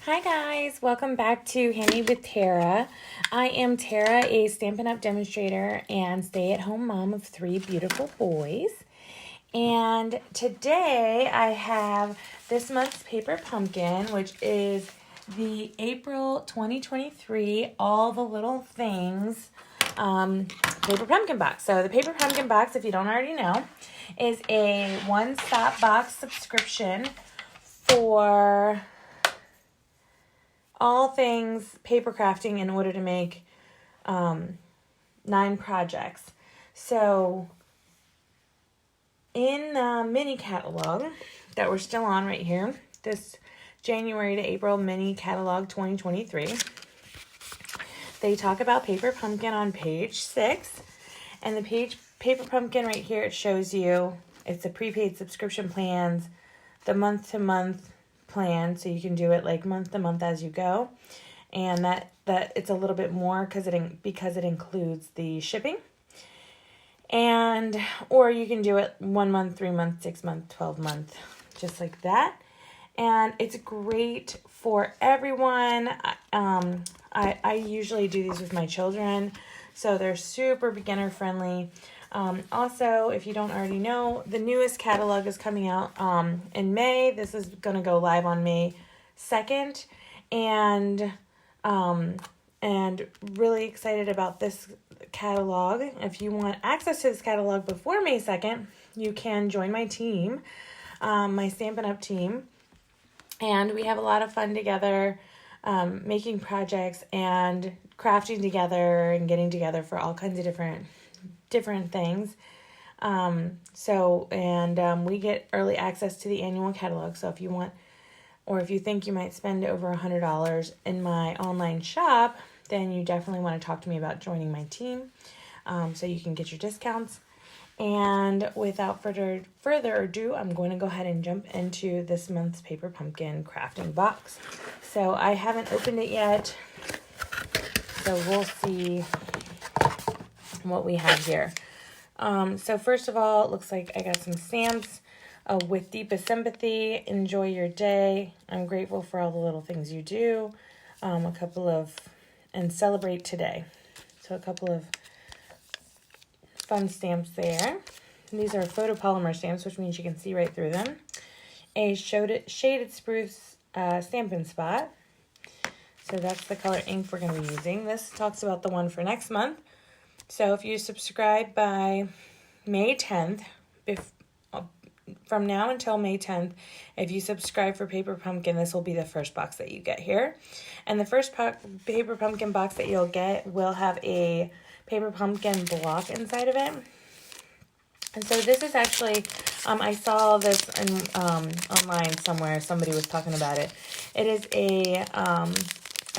Hi guys, welcome back to Handmade with Tara. I am Tara, a Stampin' Up! Demonstrator and stay-at-home mom of 3 beautiful boys. And today I have this month's paper pumpkin, which is the April 2023 All the Little Things paper pumpkin box. So the paper pumpkin box, if you don't already know, is a one-stop box subscription for all things paper crafting in order to make 9 projects. So in the mini catalog that we're still on right here, this January to April mini catalog 2023, they talk about paper pumpkin on page 6. And the paper pumpkin right here, it shows you, it's the prepaid subscription plans, the month-to-month plan, so you can do it like month to month as you go, and that it's a little bit more because it includes the shipping, and or you can do it 1 month, 3 month, 6 month, 12 month, just like that. And it's great for everyone. I usually do these with my children, so they're super beginner friendly. Also, if you don't already know, the newest catalog is coming out in May. This is going to go live on May 2nd. And really excited about this catalog. If you want access to this catalog before May 2nd, you can join my team, my Stampin' Up! Team. And we have a lot of fun together, making projects and crafting together and getting together for all kinds of different things. We get early access to the annual catalog. So if you want, or if you think you might spend over $100 in my online shop, then you definitely want to talk to me about joining my team, so you can get your discounts. And without further ado, I'm going to go ahead and jump into this month's paper pumpkin crafting box. So I haven't opened it yet, so we'll see what we have here. So first of all, it looks like I got some stamps with deepest sympathy. Enjoy your day. I'm grateful for all the little things you do. And celebrate today. So a couple of fun stamps there. And these are photopolymer stamps, which means you can see right through them. A shaded spruce Stampin' Spot. So that's the color ink we're going to be using. This talks about the one for next month. So if you subscribe by May 10th, from now until May 10th, if you subscribe for Paper Pumpkin, this will be the first box that you get here. And the first Paper Pumpkin box that you'll get will have a Paper Pumpkin block inside of it. And so this is actually, I saw this online somewhere. Somebody was talking about it. It is a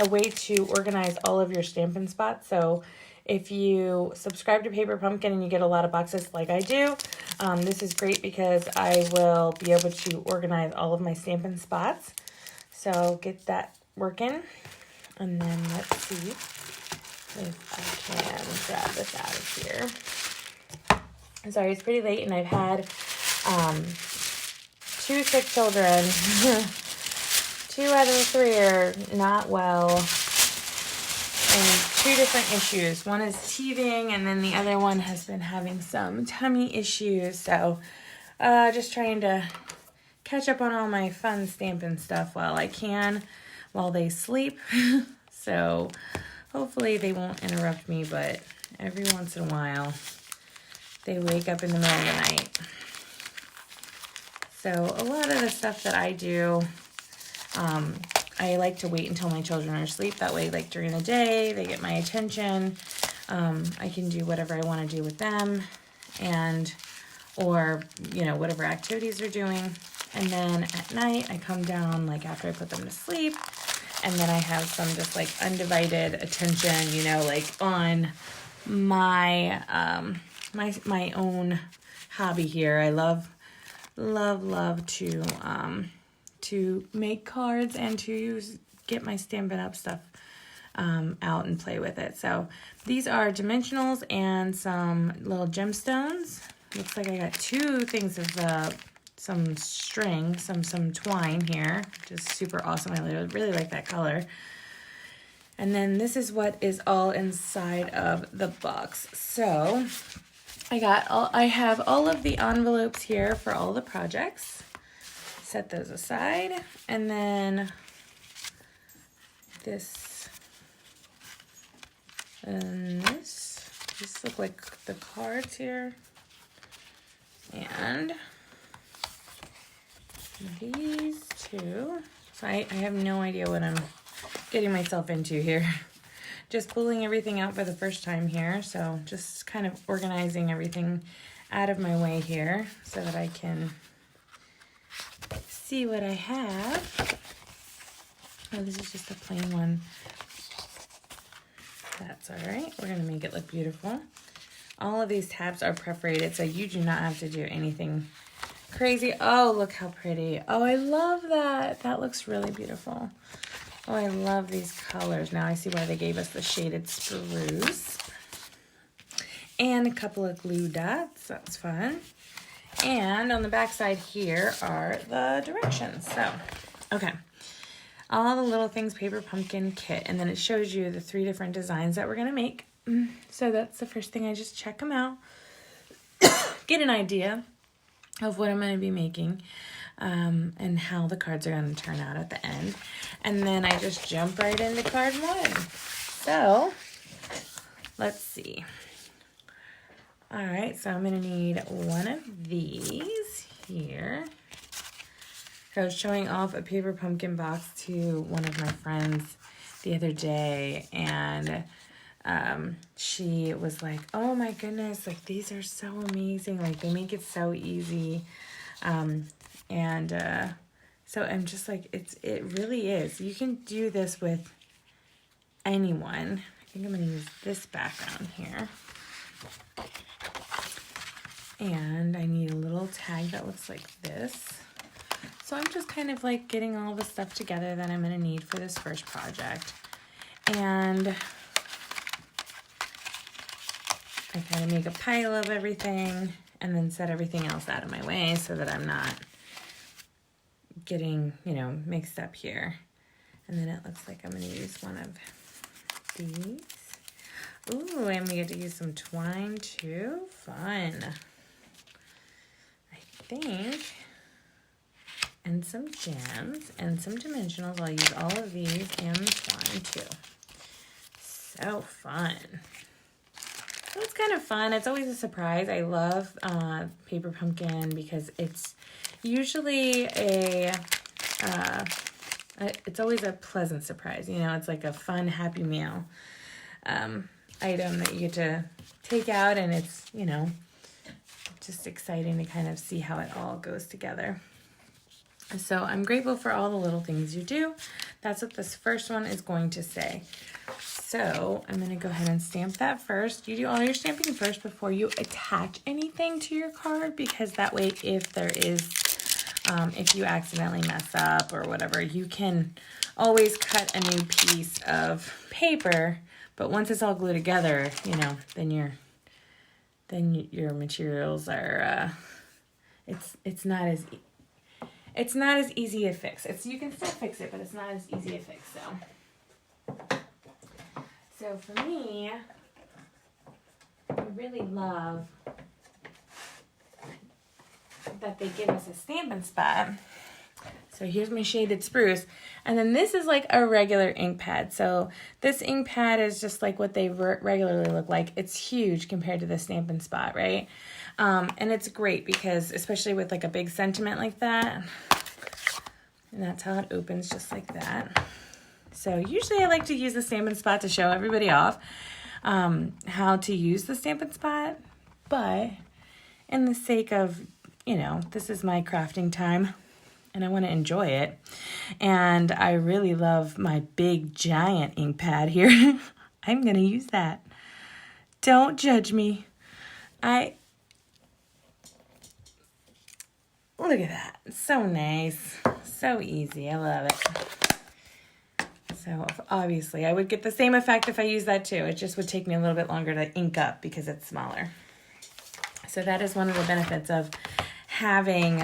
way to organize all of your Stampin' Spots. So if you subscribe to Paper Pumpkin and you get a lot of boxes like I do, this is great because I will be able to organize all of my Stampin' Spots. So get that working. And then let's see if I can grab this out of here. I'm sorry, it's pretty late and I've had 2 sick children. 2 out of the 3 are not well. And 2 different issues. One is teething, and then the other one has been having some tummy issues. So, just trying to catch up on all my fun Stampin' stuff while I can, while they sleep. So, hopefully they won't interrupt me, but every once in a while, they wake up in the middle of the night. So, a lot of the stuff that I do, I like to wait until my children are asleep. That way, like during the day, they get my attention. I can do whatever I want to do with them, or whatever activities they're doing. And then at night, I come down like after I put them to sleep, and then I have some just like undivided attention, like on my my own hobby here. I love to make cards and to get my Stampin' Up! Stuff out and play with it. So these are dimensionals and some little gemstones. Looks like I got 2 things of some string, some twine here, which is super awesome. I really like that color. And then this is what is all inside of the box. So I have all of the envelopes here for all the projects. Set those aside. And then this and this. These look like the cards here. And these two. So I have no idea what I'm getting myself into here. Just pulling everything out for the first time here. So just kind of organizing everything out of my way here so that I can see what I have. Oh, this is just a plain one. That's all right. We're going to make it look beautiful. All of these tabs are perforated, so you do not have to do anything crazy. Oh, look how pretty. Oh, I love that. That looks really beautiful. Oh, I love these colors. Now I see why they gave us the shaded spruce. And a couple of glue dots. That's fun. And on the back side here are the directions. So, okay. All the little things, paper pumpkin kit. And then it shows you the 3 different designs that we're going to make. So that's the first thing. I just check them out. Get an idea of what I'm going to be making. And how the cards are going to turn out at the end. And then I just jump right into card 1. So, let's see. All right, so I'm going to need one of these here. I was showing off a paper pumpkin box to one of my friends the other day, and she was like, oh my goodness, like these are so amazing. Like they make it so easy. So I'm just like, it really is. You can do this with anyone. I think I'm going to use this background here. And I need a little tag that looks like this. So I'm just kind of like getting all the stuff together that I'm going to need for this first project. And I kind of make a pile of everything and then set everything else out of my way so that I'm not getting, mixed up here. And then it looks like I'm going to use one of these. Ooh, and we get to use some twine too. Fun. I think. And some gems and some dimensionals. I'll use all of these and the twine too. So fun. So it's kind of fun. It's always a surprise. I love paper pumpkin because it's usually it's always a pleasant surprise. It's like a fun, happy meal item that you get to take out, and it's, just exciting to kind of see how it all goes together. So I'm grateful for all the little things you do. That's what this first one is going to say. So I'm going to go ahead and stamp that first. You do all your stamping first before you attach anything to your card, because that way if there is, if you accidentally mess up or whatever, you can always cut a new piece of paper. But once it's all glued together, then your materials are, it's not as easy to fix. You can still fix it, but it's not as easy to fix. So for me, I really love that they give us a Stampin' Spot. So here's my shaded spruce. And then this is like a regular ink pad. So this ink pad is just like what they regularly look like. It's huge compared to the Stampin' Spot, right? And it's great because, especially with like a big sentiment like that, and that's how it opens, just like that. So usually I like to use the Stampin' Spot to show everybody off how to use the Stampin' Spot. But in the sake of, this is my crafting time and I want to enjoy it. And I really love my big giant ink pad here. I'm going to use that. Don't judge me. Look at that. So nice. So easy. I love it. So obviously I would get the same effect if I used that too. It just would take me a little bit longer to ink up because it's smaller. So that is one of the benefits of having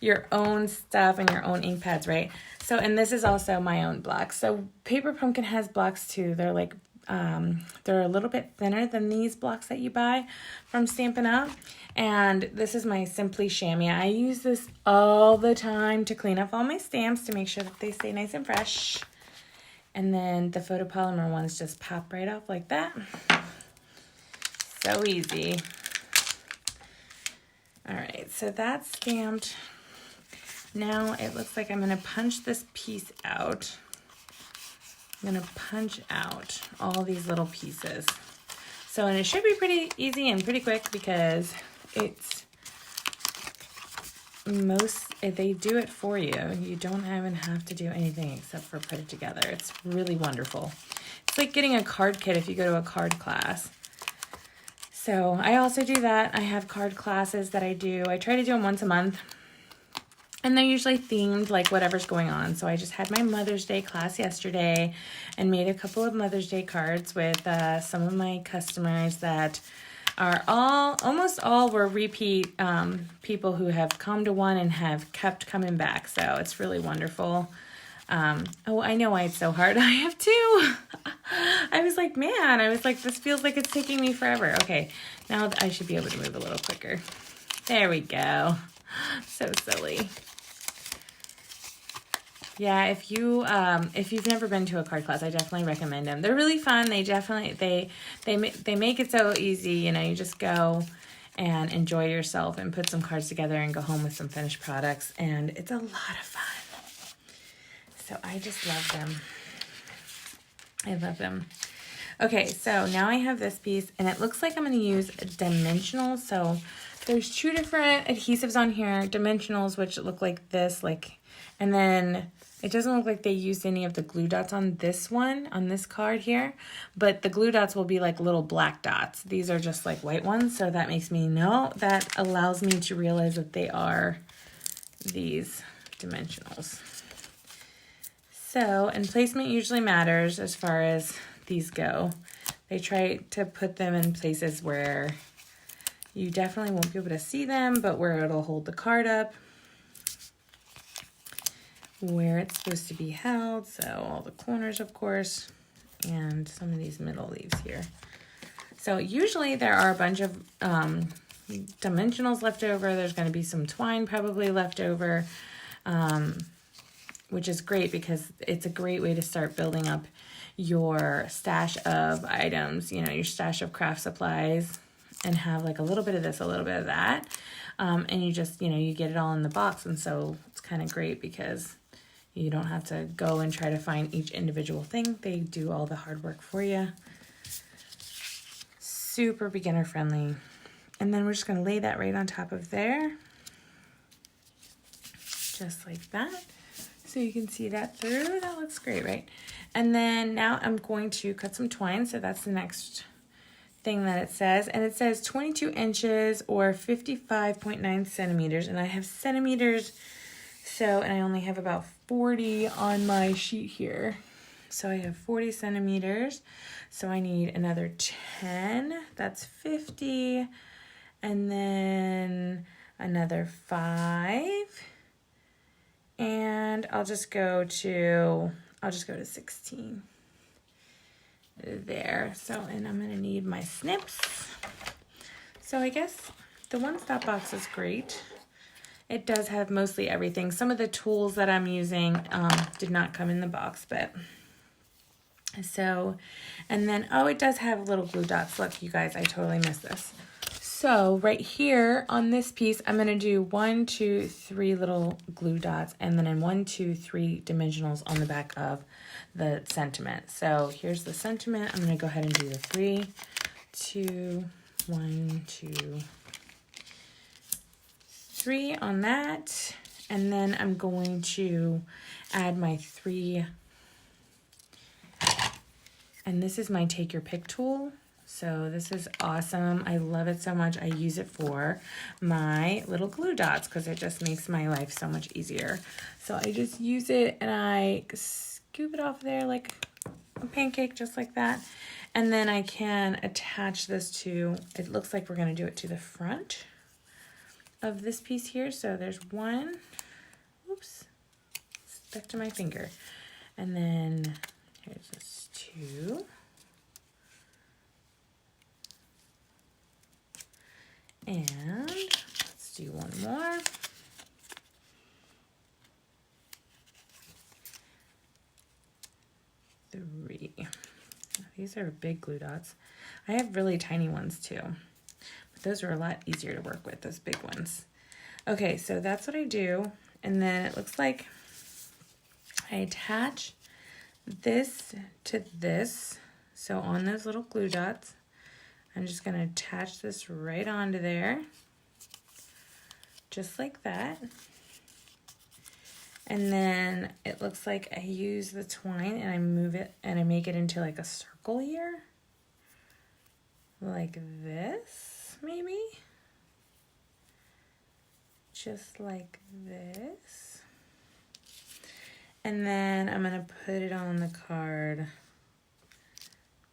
your own stuff and your own ink pads, right? So, and this is also my own blocks. So Paper Pumpkin has blocks too. They're like, they're a little bit thinner than these blocks that you buy from Stampin' Up. And this is my Simply Chamois. I use this all the time to clean up all my stamps to make sure that they stay nice and fresh. And then the photopolymer ones just pop right off like that. So easy. All right, so that's stamped. Now it looks like I'm gonna punch this piece out. I'm gonna punch out all these little pieces. So, and it should be pretty easy and pretty quick because they do it for you. You don't even have to do anything except for put it together. It's really wonderful. It's like getting a card kit if you go to a card class. So I also do that. I have card classes that I do. I try to do them once a month. And they're usually themed, like whatever's going on. So I just had my Mother's Day class yesterday and made a couple of Mother's Day cards with some of my customers that are almost all were repeat people who have come to one and have kept coming back. So it's really wonderful. Oh, I know why it's so hard. I have two. I was like, this feels like it's taking me forever. Okay, now I should be able to move a little quicker. There we go. So silly. Yeah, if you've never been to a card class, I definitely recommend them. They're really fun. They make it so easy. You know, you just go and enjoy yourself and put some cards together and go home with some finished products, and it's a lot of fun. So I just love them. I love them. Okay, so now I have this piece, and it looks like I'm going to use dimensionals. So there's two different adhesives on here, dimensionals, which look like this, and then it doesn't look like they used any of the glue dots on this one, on this card here, but the glue dots will be like little black dots. These are just like white ones, so that makes me know, that allows me to realize that they are these dimensionals. So, and placement usually matters as far as these go. They try to put them in places where you definitely won't be able to see them, but where it'll hold the card up, where it's supposed to be held. So all the corners, of course, and some of these middle leaves here. So usually there are a bunch of dimensionals left over. There's going to be some twine probably left over, which is great because it's a great way to start building up your stash of items, you know, your stash of craft supplies, and have like a little bit of this, a little bit of that. And you just, you know, you get it all in the box. And so it's kind of great because you don't have to go and try to find each individual thing. They do all the hard work for you. Super beginner friendly. And then we're just going to lay that right on top of there. Just like that. So you can see that through. That looks great, right? And then now I'm going to cut some twine. So that's the next thing that it says. And it says 22 inches or 55.9 centimeters. And I have centimeters. So, and I only have about 40 on my sheet here. So I have 40 centimeters. So I need another 10. That's 50. And then another 5. And I'll just go to 16. There. So, and I'm going to need my snips. So I guess the one-stop box is great. It does have mostly everything. Some of the tools that I'm using did not come in the box, but so, and then, oh, it does have little glue dots. Look, you guys, I totally missed this. So right here on this piece, I'm going to do 1, 2, 3 little glue dots, and then 1, 2, 3 dimensionals on the back of the sentiment. So here's the sentiment. I'm going to go ahead and do the 3, 2, 1, 2, 3 on that, and then I'm going to add my 3, and this is my take your pick tool. So this is awesome. I love it so much. I use it for my little glue dots because it just makes my life so much easier. So I just use it and I scoop it off there like a pancake, just like that. And then I can attach this to, it looks like we're going to do it to the front. of this piece here. So there's one, oops, stuck to my finger. And then here's this 2. And let's do one more. 3. These are big glue dots. I have really tiny ones too, but those are a lot easier to work with, those big ones. Okay, so that's what I do. And then it looks like I attach this to this. So on those little glue dots, I'm just going to attach this right onto there, just like that. And then it looks like I use the twine and I move it and I make it into like a circle here. Like this, maybe. Just like this. And then I'm going to put it on the card,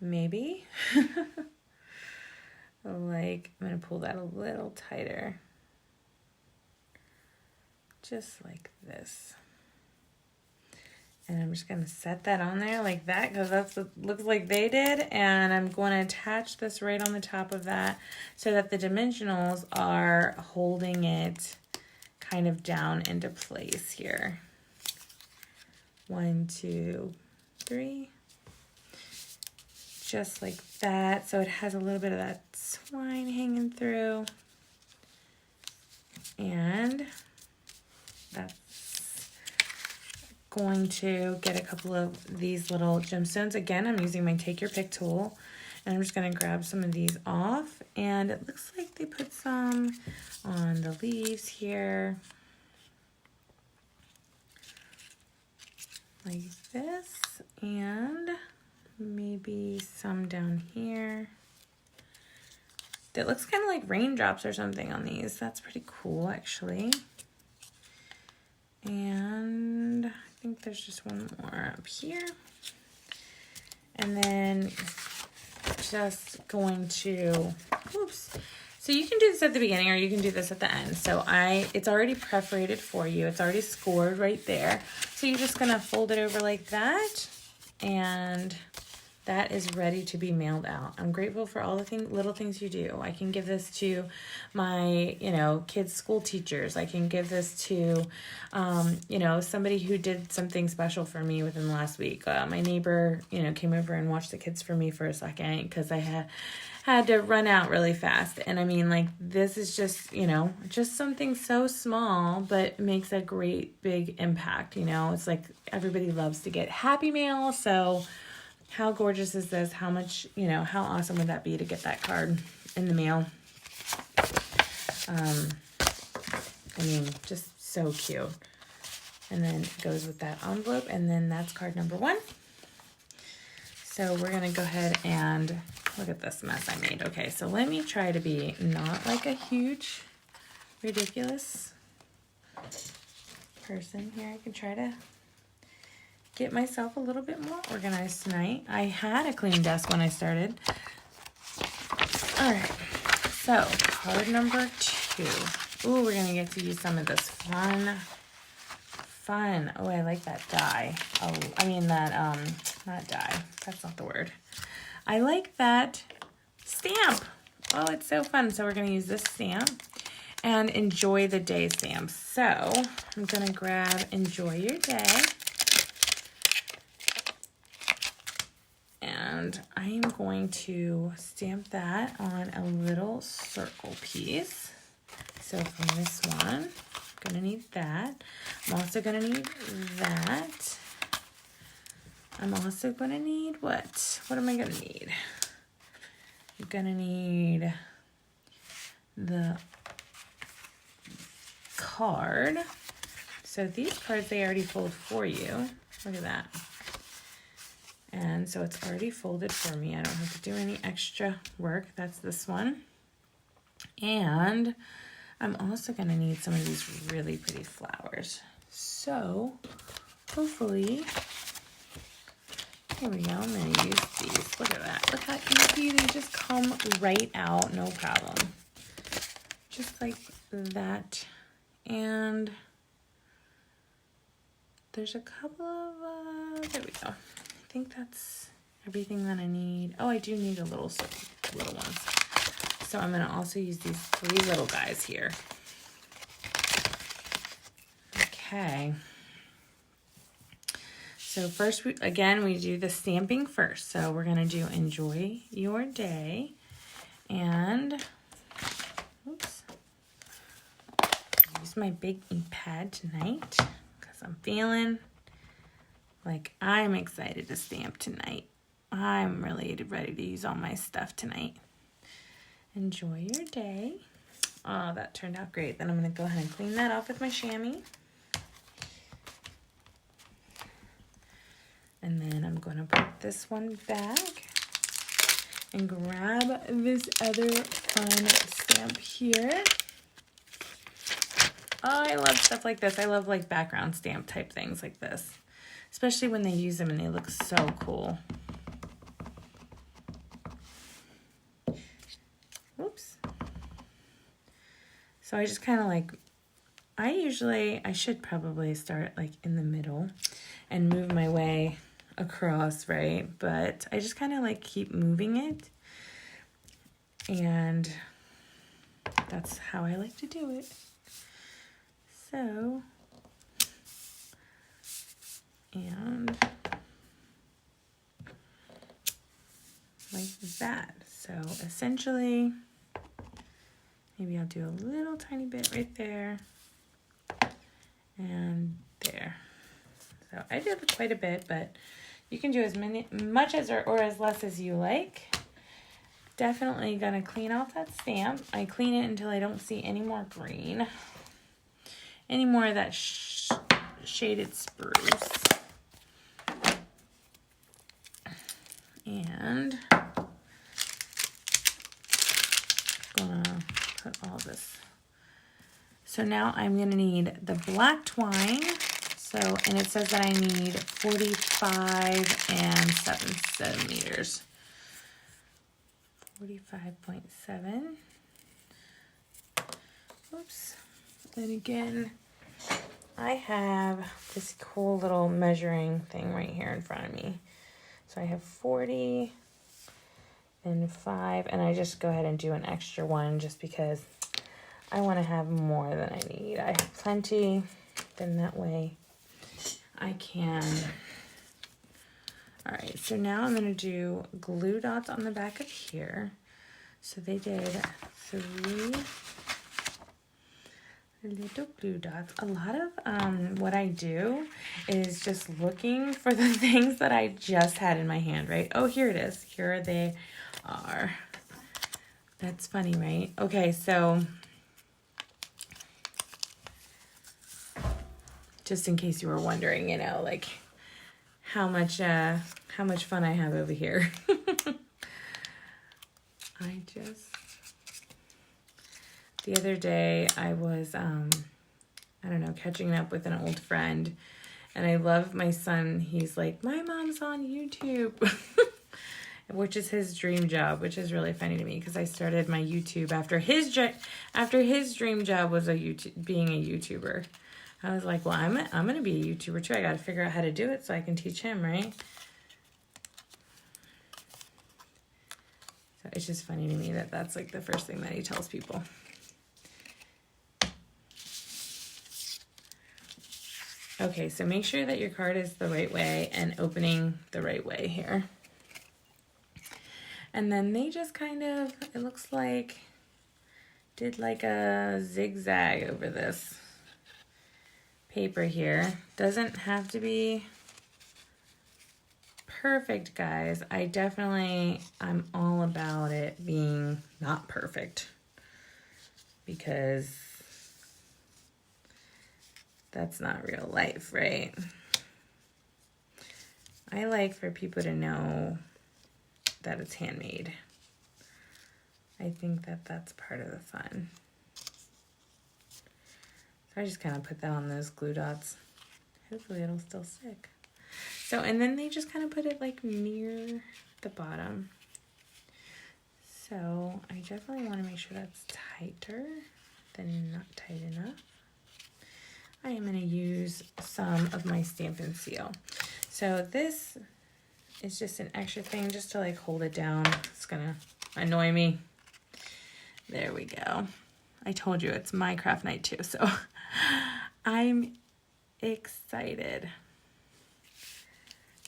maybe. Like, I'm going to pull that a little tighter. Just like this. And I'm just going to set that on there like that because that's what looks like they did. And I'm going to attach this right on the top of that so that the dimensionals are holding it kind of down into place here. 1, 2, 3. Just like that. So it has a little bit of that twine hanging through. And that's going to get a couple of these little gemstones. Again, I'm using my Take Your Pick tool, and I'm just going to grab some of these off. And it looks like they put some on the leaves here, like this, and maybe some down here. That looks kind of like raindrops or something on these. That's pretty cool, actually. And I think there's just one more up here. And then just going to, oops. So you can do this at the beginning or you can do this at the end. So it's already perforated for you. It's already scored right there. So you're just gonna fold it over like that, and that is ready to be mailed out. I'm grateful for all the little things you do. I can give this to my, kids' school teachers. I can give this to, somebody who did something special for me within the last week. My neighbor, came over and watched the kids for me for a second because I had to run out really fast. And I mean, like, this is just, just something so small, but makes a great big impact. It's like everybody loves to get happy mail. So how gorgeous is this? How much, how awesome would that be to get that card in the mail? Just so cute. And then it goes with that envelope, and then that's card number 1. So we're going to go ahead and look at this mess I made. Okay, so let me try to be not like a huge, ridiculous person here. I can try to get myself a little bit more organized tonight. I had a clean desk when I started. All right, so card number 2. Ooh, we're gonna get to use some of this fun. Oh, I like that die. Oh, I mean that, not die. That's not the word. I like that stamp. Oh, it's so fun. So we're gonna use this stamp and Enjoy the Day stamp. So I'm gonna grab Enjoy Your Day. And I am going to stamp that on a little circle piece. So from this one, I'm gonna need that. I'm also gonna need that. I'm also gonna need what? What am I gonna need? I'm gonna need the card. So these cards, they already fold for you. Look at that. And so it's already folded for me. I don't have to do any extra work. That's this one. And I'm also going to need some of these really pretty flowers. So hopefully, here we go. I'm going to use these. Look at that. Look how easy they just come right out. No problem. just like that. And there's a couple of, there we go. I think that's everything that I need. Oh, I do need little ones. So I'm gonna also use these 3 little guys here. Okay. So first, we do the stamping first. So we're gonna do enjoy your day. And, oops. Use my big ink pad tonight because I'm feeling like I'm excited to stamp tonight. I'm really ready to use all my stuff tonight. Enjoy your day. Oh, that turned out great. Then I'm going to go ahead and clean that off with my chamois. And then I'm going to put this one back and grab this other fun stamp here. Oh, I love stuff like this. I love like background stamp type things like this, especially when they use them and they look so cool. Whoops. So I just kind of like, I should probably start like in the middle and move my way across, right? But I just kind of like keep moving it. And that's how I like to do it. So, and like that. So essentially, maybe I'll do a little tiny bit right there and there. So I did quite a bit, but you can do as much as or as less as you like. Definitely gonna clean off that stamp. I clean it until I don't see any more green, any more of that shaded spruce. And gonna put all this. So now I'm gonna need the black twine. So, and it says that I need 45 and 7 centimeters. 45.7. Oops. And again, I have this cool little measuring thing right here in front of me. So I have 40 and 5, and I just go ahead and do an extra one just because I want to have more than I need. I have plenty, then that way I can. All right, so now I'm going to do glue dots on the back of here. So they did 3 little glue dots. A lot of what I do is just looking for the things that I just had in my hand, right? Oh, here it is. Here they are. That's funny, right? Okay, so just in case you were wondering, you know, like how much fun I have over here. The other day I was, I don't know, catching up with an old friend, and I love my son. He's like, my mom's on YouTube, which is his dream job, which is really funny to me because I started my YouTube after his dream job was being a YouTuber. I was like, well, I'm going to be a YouTuber too. I got to figure out how to do it so I can teach him, right? So it's just funny to me that that's like the first thing that he tells people. Okay, so make sure that your card is the right way and opening the right way here. And then they just kind of, it looks like, did like a zigzag over this paper here. Doesn't have to be perfect, guys. I'm all about it being not perfect because that's not real life, right? I like for people to know that it's handmade. I think that that's part of the fun. So I just kind of put that on those glue dots. Hopefully it'll still stick. So, and then they just kind of put it like near the bottom. So I definitely want to make sure that's tighter. then not tight enough, I am going to use some of my Stampin' Seal. So this is just an extra thing just to like hold it down. It's going to annoy me. There we go. I told you it's my craft night too, so I'm excited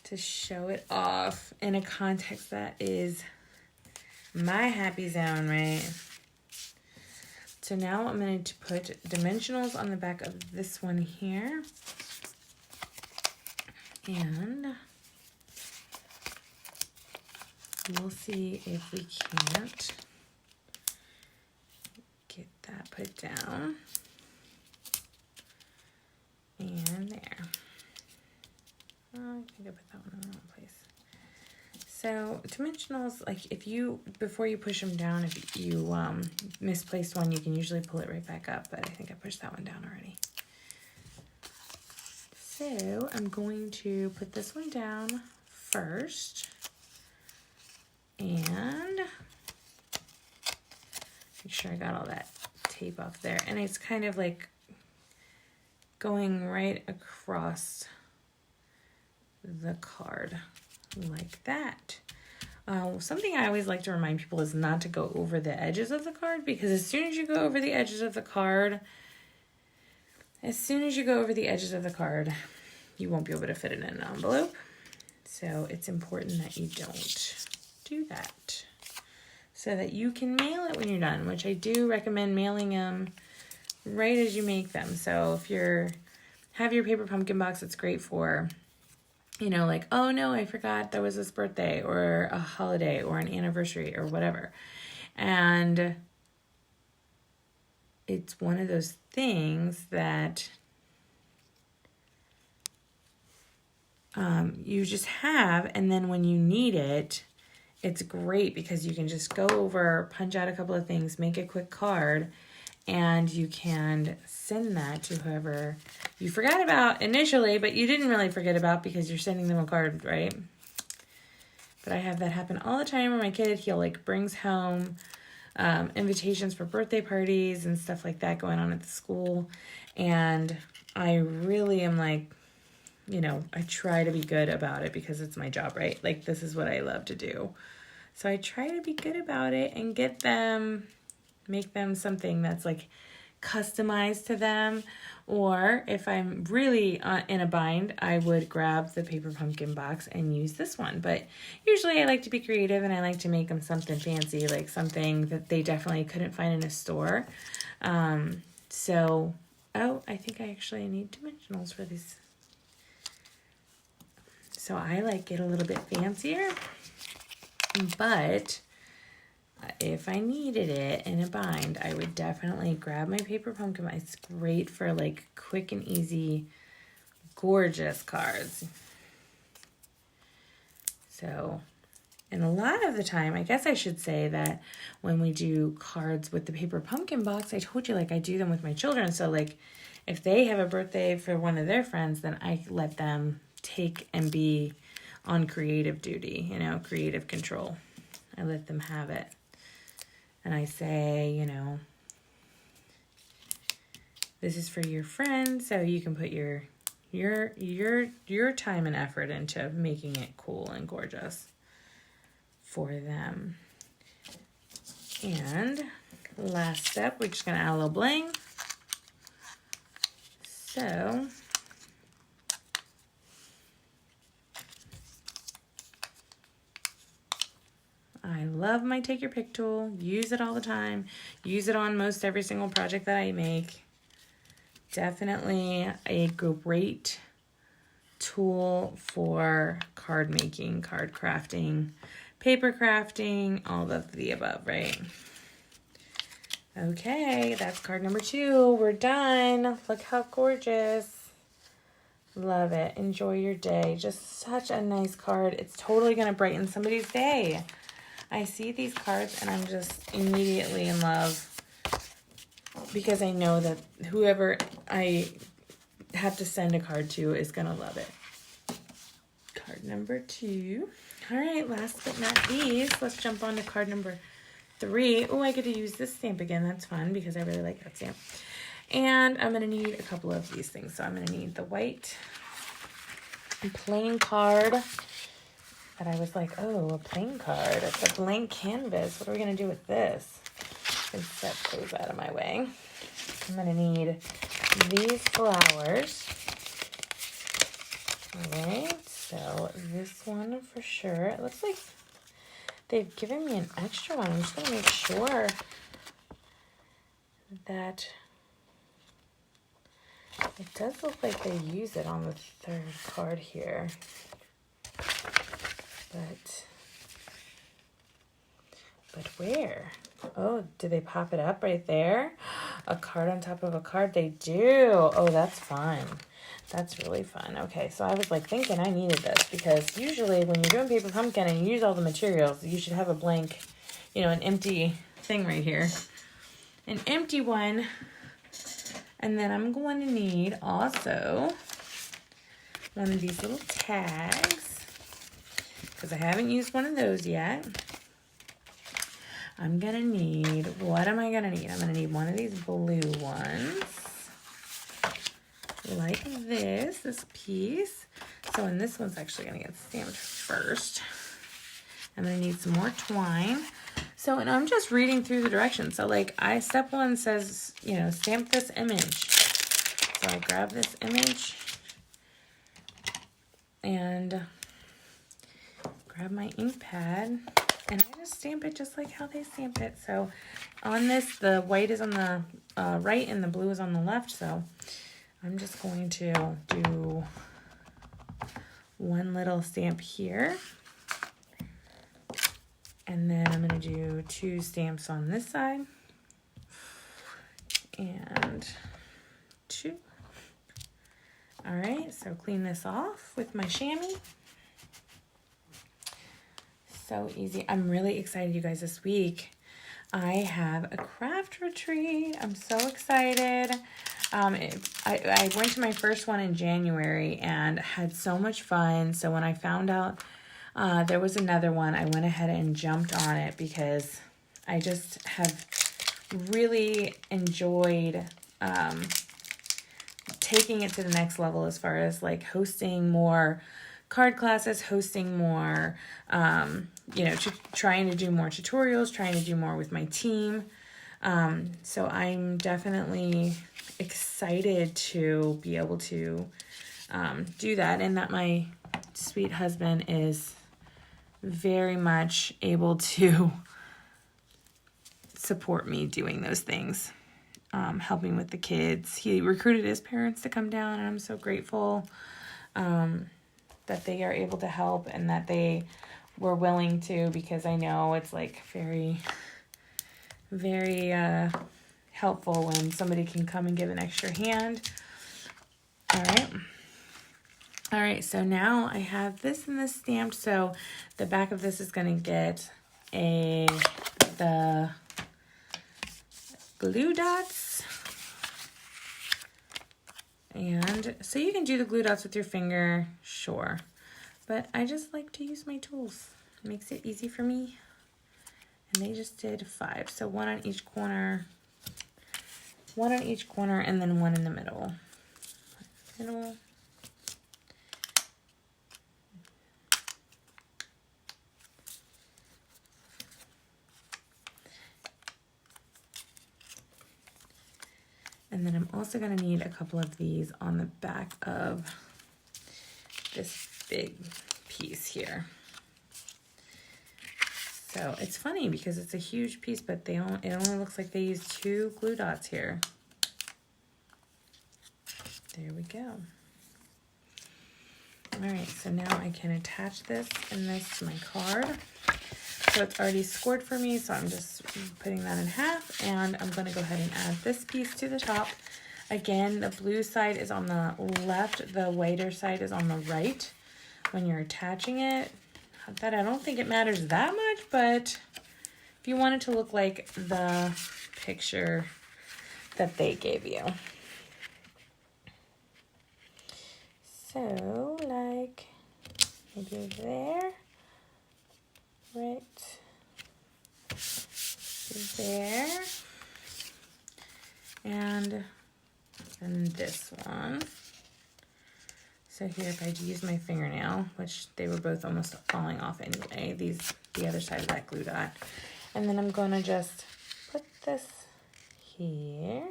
to show it off in a context that is my happy zone, right? So now I'm going to put dimensionals on the back of this one here. And we'll see if we can't get that put down. And there. Oh, I think I put that one in the wrong place. So dimensionals, like if you, before you push them down, if you misplaced one, you can usually pull it right back up, but I think I pushed that one down already. So I'm going to put this one down first and make sure I got all that tape off there. And it's kind of like going right across the card like that. Something I always like to remind people is not to go over the edges of the card, because as soon as you go over the edges of the card, you won't be able to fit it in an envelope. So it's important that you don't do that, so that you can mail it when you're done, which I do recommend mailing them right as you make them. So if have your paper pumpkin box, it's great for, you know, like, oh no, I forgot there was this birthday or a holiday or an anniversary or whatever. And it's one of those things that you just have, and then when you need it, it's great because you can just go over, punch out a couple of things, make a quick card, and you can send that to whoever you forgot about initially, but you didn't really forget about because you're sending them a card, right? But I have that happen all the time where my kid, he'll like brings home invitations for birthday parties and stuff like that going on at the school. And I really am like, you know, I try to be good about it because it's my job, right? Like this is what I love to do. So I try to be good about it and make them something that's like customized to them. Or if I'm really in a bind, I would grab the paper pumpkin box and use this one. But usually I like to be creative and I like to make them something fancy, like something that they definitely couldn't find in a store. Oh, I think I actually need dimensionals for these. So I like it a little bit fancier, but if I needed it in a bind, I would definitely grab my paper pumpkin. It's great for like quick and easy, gorgeous cards. So, and a lot of the time, I guess I should say that when we do cards with the paper pumpkin box, I told you like I do them with my children. So like if they have a birthday for one of their friends, then I let them take and be on creative duty, you know, creative control. I let them have it. And I say, you know, this is for your friend, so you can put your time and effort into making it cool and gorgeous for them. And last step, we're just gonna add a little bling. So I love my Take Your Pick tool. Use it all the time. Use it on most every single project that I make. Definitely a great tool for card making, card crafting, paper crafting, all of the above, right? Okay, that's card number 2. We're done. Look how gorgeous. Love it. Enjoy your day. Just such a nice card. It's totally going to brighten somebody's day. I see these cards and I'm just immediately in love because I know that whoever I have to send a card to is going to love it. Card number 2. All right, last but not least, let's jump on to card number 3. Oh, I get to use this stamp again. That's fun because I really like that stamp. And I'm going to need a couple of these things. So I'm going to need the white plain card that I was like, oh, a plain card. It's a blank canvas. What are we going to do with this? I can set those out of my way. I'm going to need these flowers. All right, so this one for sure. It looks like they've given me an extra one. I'm just going to make sure that it does look like they use it on the 3rd card here. But where? Oh, do they pop it up right there? A card on top of a card? They do. Oh, that's fun. That's really fun. Okay, so I was like thinking I needed this because usually when you're doing paper pumpkin and you use all the materials, you should have a blank, you know, an empty thing right here. An empty one. And then I'm going to need also one of these little tags because I haven't used one of those yet. I'm going to need, what am I going to need? I'm going to need one of these blue ones. Like this piece. So, and this one's actually going to get stamped first. I'm going to need some more twine. So, and I'm just reading through the directions. So, like, step 1 says, you know, stamp this image. So, I grab this image and grab my ink pad. And I just stamp it just like how they stamp it. So, on this, the white is on the right and the blue is on the left. So, I'm just going to do one little stamp here. And then I'm going to do 2 stamps on this side. And 2. All right, so clean this off with my chamois. So easy. I'm really excited, you guys, this week. I have a craft retreat. I'm so excited. I went to my first one in January and had so much fun. So when I found out there was another one, I went ahead and jumped on it because I just have really enjoyed taking it to the next level as far as like hosting more card classes, hosting more, trying to do more tutorials, trying to do more with my team. So I'm definitely excited to be able to do that, and that my sweet husband is very much able to support me doing those things, helping with the kids. He recruited his parents to come down, and I'm so grateful that they are able to help and that they were willing to, because I know it's like very, very helpful when somebody can come and give an extra hand. All right, so now I have this and this stamped. So the back of this is going to get the glue dots. And so you can do the glue dots with your finger, sure. But I just like to use my tools. It makes it easy for me. And they just did 5. So 1 on each corner, and then 1 in the middle. And then I'm also going to need a couple of these on the back of this big piece here. So it's funny because it's a huge piece, but it only looks like they use 2 glue dots here. There we go. All right, so now I can attach this and this to my card. So it's already scored for me, so I'm just putting that in half, and I'm going to go ahead and add this piece to the top. Again, the blue side is on the left, the whiter side is on the right when you're attaching it. That I don't think it matters that much, but if you want it to look like the picture that they gave you. So, like, maybe there. Right there. And then this one. So here, if I use my fingernail, which they were both almost falling off anyway, the other side of that glue dot. And then I'm going to just put this here.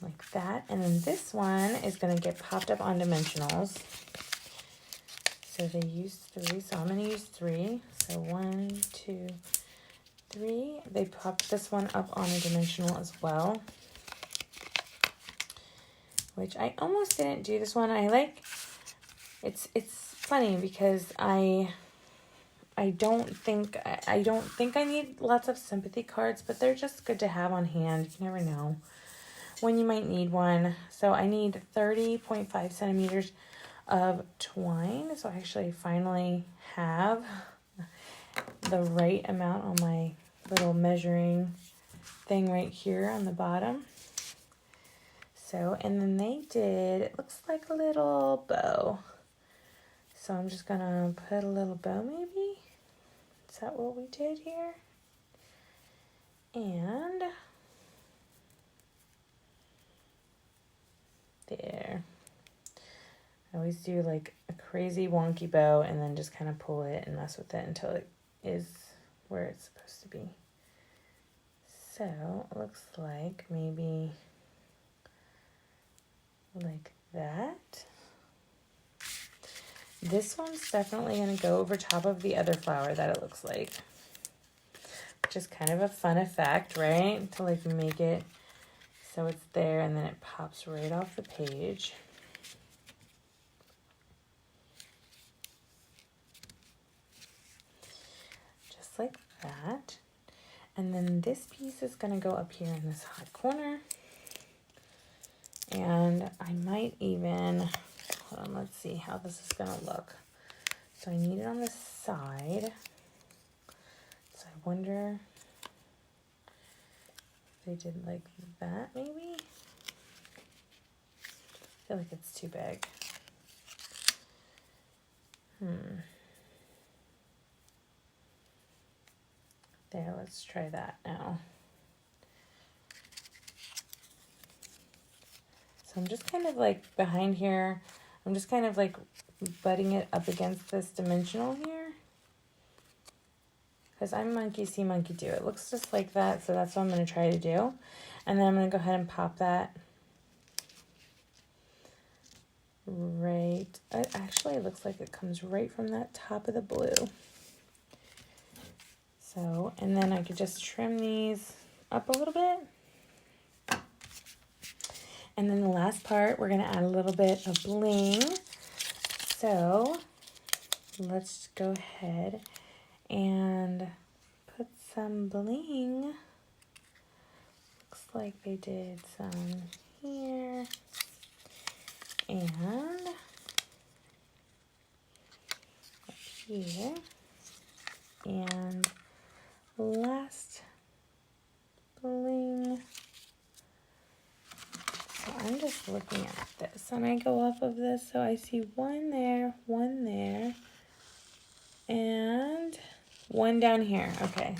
Like that. And then this one is going to get popped up on dimensionals. So they use 3, so I'm going to use 3. So 1, 2, 3. They popped this one up on a dimensional as well, which I almost didn't do this one. I like, it's funny because I don't think I need lots of sympathy cards, but they're just good to have on hand. You never know when you might need one. So I need 30.5 centimeters of twine. So I actually finally have the right amount on my little measuring thing right here on the bottom. So, and then they did, it looks like a little bow. So I'm just gonna put a little bow maybe. Is that what we did here? And there. I always do like a crazy wonky bow and then just kind of pull it and mess with it until it is where it's supposed to be. So it looks like maybe like that. This one's definitely going to go over top of the other flower that it looks like. Which is kind of a fun effect, right? To like make it so it's there and then it pops right off the page. Just like that. And then this piece is going to go up here in this hot corner. And I might even, hold on, let's see how this is going to look. So I need it on the side. So I wonder if they did like that maybe. I feel like it's too big. There, let's try that now. So I'm just kind of like behind here, I'm just kind of like butting it up against this dimensional here. Because I'm monkey see, monkey do. It looks just like that, so that's what I'm going to try to do. And then I'm going to go ahead and pop that right. It actually looks like it comes right from that top of the blue. So, and then I could just trim these up a little bit. And then the last part, we're going to add a little bit of bling. So let's go ahead and put some bling. Looks like they did some here. And up here. And last bling. So I'm just looking at this and I go off of this, so I see one there, and one down here. Okay,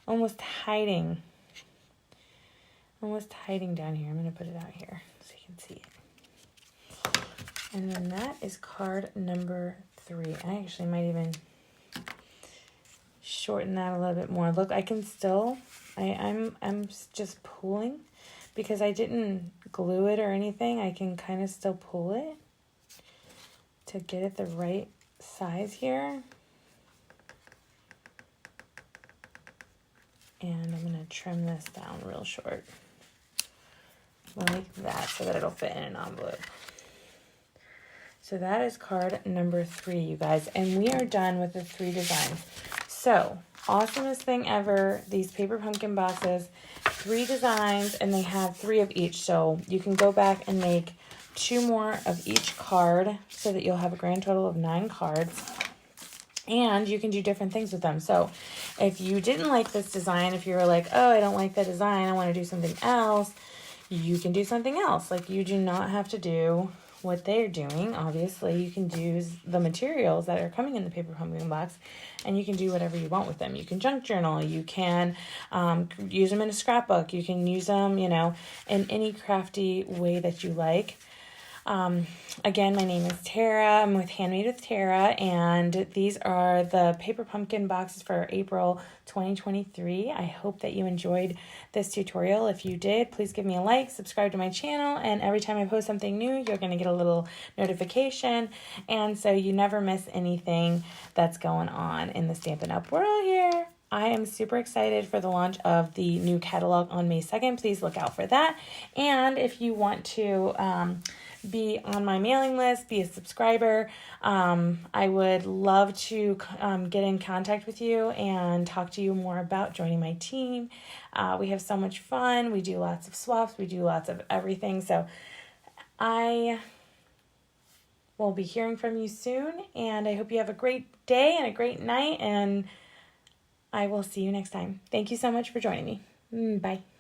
almost hiding down here. I'm going to put it out here so you can see it. And then that is card number 3. I actually might even shorten that a little bit more. Look, I can still, I'm just pulling because I didn't glue it or anything. I can kind of still pull it to get it the right size here. And I'm going to trim this down real short like that so that it'll fit in an envelope. So that is card number 3, you guys. And we are done with the 3 designs. So, awesomest thing ever. These paper pumpkin boxes, 3 designs, and they have 3 of each. So you can go back and make 2 more of each card so that you'll have a grand total of 9 cards. And you can do different things with them. So if you didn't like this design, if you were like, oh, I don't like that design, I want to do something else, you can do something else. Like, you do not have to do what they're doing. Obviously, you can use the materials that are coming in the paper pumpkin box, and you can do whatever you want with them. You can junk journal. You can use them in a scrapbook. You can use them, in any crafty way that you like. Again, my name is Tara. I'm with Handmade with Tara, and these are the paper pumpkin boxes for April 2023. I hope that you enjoyed this tutorial. If you did, please give me a like, subscribe to my channel, and every time I post something new, you're going to get a little notification, and so you never miss anything that's going on in the Stampin' Up! World here. I am super excited for the launch of the new catalog on May 2nd. Please look out for that. And if you want to be on my mailing list, be a subscriber, I would love to get in contact with you and talk to you more about joining my team. We have so much fun. We do lots of swaps. We do lots of everything. So I will be hearing from you soon, and I hope you have a great day and a great night, and I will see you next time. Thank you so much for joining me. Bye.